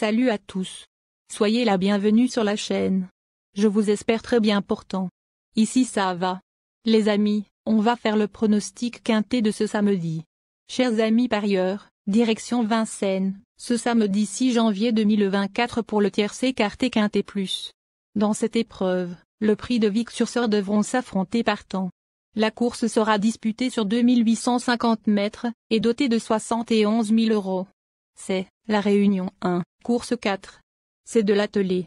Salut à tous. Soyez la bienvenue sur la chaîne. Je vous espère très bien portant. Ici ça va. Les amis, on va faire le pronostic quintet de ce samedi. Chers amis parieurs, direction Vincennes, ce samedi 6 janvier 2024 pour le tiercé écarté quintet plus. Dans cette épreuve, le prix de Vic-sur-Seine devront s'affronter partants. La course sera disputée sur 2850 mètres, et dotée de 71 000 €. C'est la Réunion 1, course 4. C'est de l'attelé.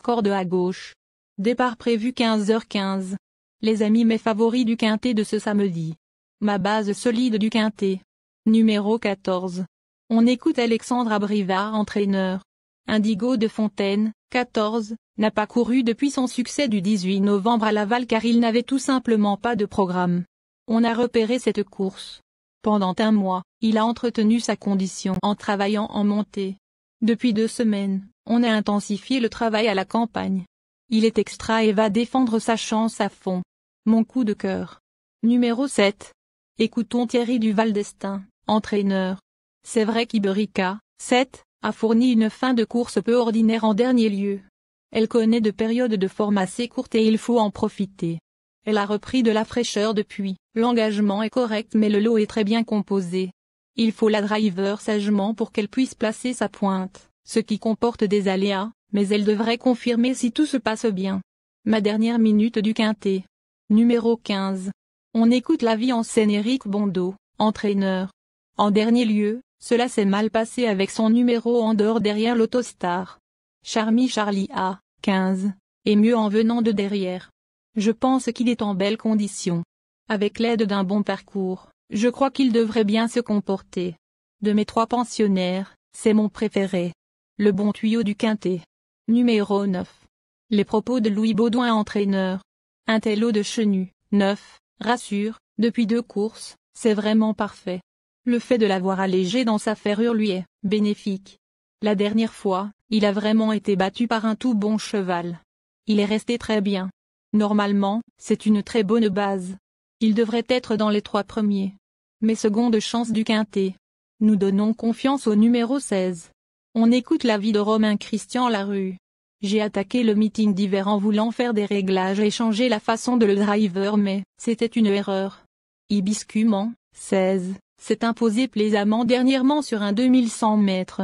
Corde à gauche. Départ prévu 15h15. Les amis mes favoris du quintet de ce samedi. Ma base solide du quintet. Numéro 14. On écoute Alexandre Abrivard, entraîneur. Indigo de Fontaine, 14, n'a pas couru depuis son succès du 18 novembre à Laval car il n'avait tout simplement pas de programme. On a repéré cette course. Pendant un mois, il a entretenu sa condition en travaillant en montée. Depuis 2 semaines, on a intensifié le travail à la campagne. Il est extra et va défendre sa chance à fond. Mon coup de cœur. Numéro 7. Écoutons Thierry Duval d'Estaing, entraîneur. C'est vrai qu'Iberica, 7, a fourni une fin de course peu ordinaire en dernier lieu. Elle connaît de périodes de forme assez courtes et il faut en profiter. Elle a repris de la fraîcheur depuis, l'engagement est correct mais le lot est très bien composé. Il faut la driver sagement pour qu'elle puisse placer sa pointe, ce qui comporte des aléas, mais elle devrait confirmer si tout se passe bien. Ma dernière minute du quintet. Numéro 15. On écoute la vie en scène Éric Bondeau, entraîneur. En dernier lieu, cela s'est mal passé avec son numéro en dehors derrière l'Autostar. Charmy Charlie A, 15, est mieux en venant de derrière. Je pense qu'il est en belle condition. Avec l'aide d'un bon parcours, je crois qu'il devrait bien se comporter. De mes 3 pensionnaires, c'est mon préféré. Le bon tuyau du quintet. Numéro 9. Les propos de Louis Baudouin, entraîneur. Un tello de Chenu, 9, rassure, depuis 2 courses, c'est vraiment parfait. Le fait de l'avoir allégé dans sa ferrure lui est bénéfique. La dernière fois, il a vraiment été battu par un tout bon cheval. Il est resté très bien. Normalement, c'est une très bonne base. Il devrait être dans les 3 premiers. Mais seconde chance du quintet. Nous donnons confiance au numéro 16. On écoute l'avis de Romain Christian Larue. J'ai attaqué le meeting d'hiver en voulant faire des réglages et changer la façon de le driver mais, c'était une erreur. Hibiscument, 16, s'est imposé plaisamment dernièrement sur un 2100 mètres.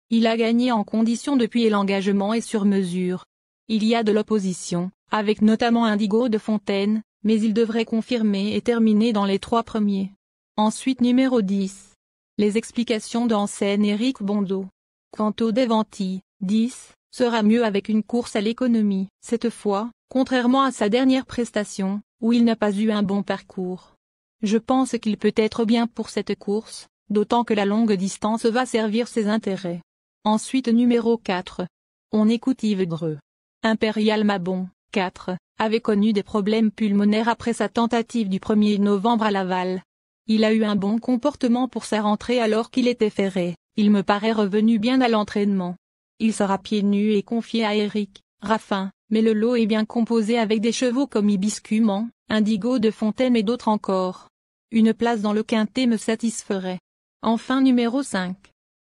Il a gagné en condition depuis et l'engagement est sur mesure. Il y a de l'opposition, avec notamment Indigo de Fontaine, mais il devrait confirmer et terminer dans les 3 premiers. Ensuite numéro 10. Les explications d'enseigne Éric Bondeau. Quant au Devanti, 10, sera mieux avec une course à l'économie. Cette fois, contrairement à sa dernière prestation, où il n'a pas eu un bon parcours. Je pense qu'il peut être bien pour cette course, d'autant que la longue distance va servir ses intérêts. Ensuite numéro 4. On écoute Yves Dreux. Impérial Mabon, 4, avait connu des problèmes pulmonaires après sa tentative du 1er novembre à Laval. Il a eu un bon comportement pour sa rentrée alors qu'il était ferré, il me paraît revenu bien à l'entraînement. Il sera pieds nus et confié à Éric Raffin, mais le lot est bien composé avec des chevaux comme Hibiscument, Indigo de Fontaine et d'autres encore. Une place dans le quintet me satisferait. Enfin numéro 5.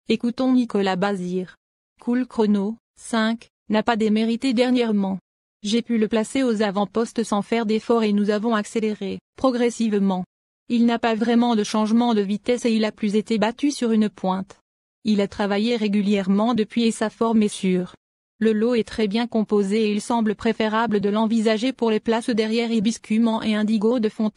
Écoutons Nicolas Bazir. Cool Chrono, 5, n'a pas démérité dernièrement. J'ai pu le placer aux avant-postes sans faire d'effort et nous avons accéléré, progressivement. Il n'a pas vraiment de changement de vitesse et il a plus été battu sur une pointe. Il a travaillé régulièrement depuis et sa forme est sûre. Le lot est très bien composé et il semble préférable de l'envisager pour les places derrière Hibiscument et Indigo de Fontaine.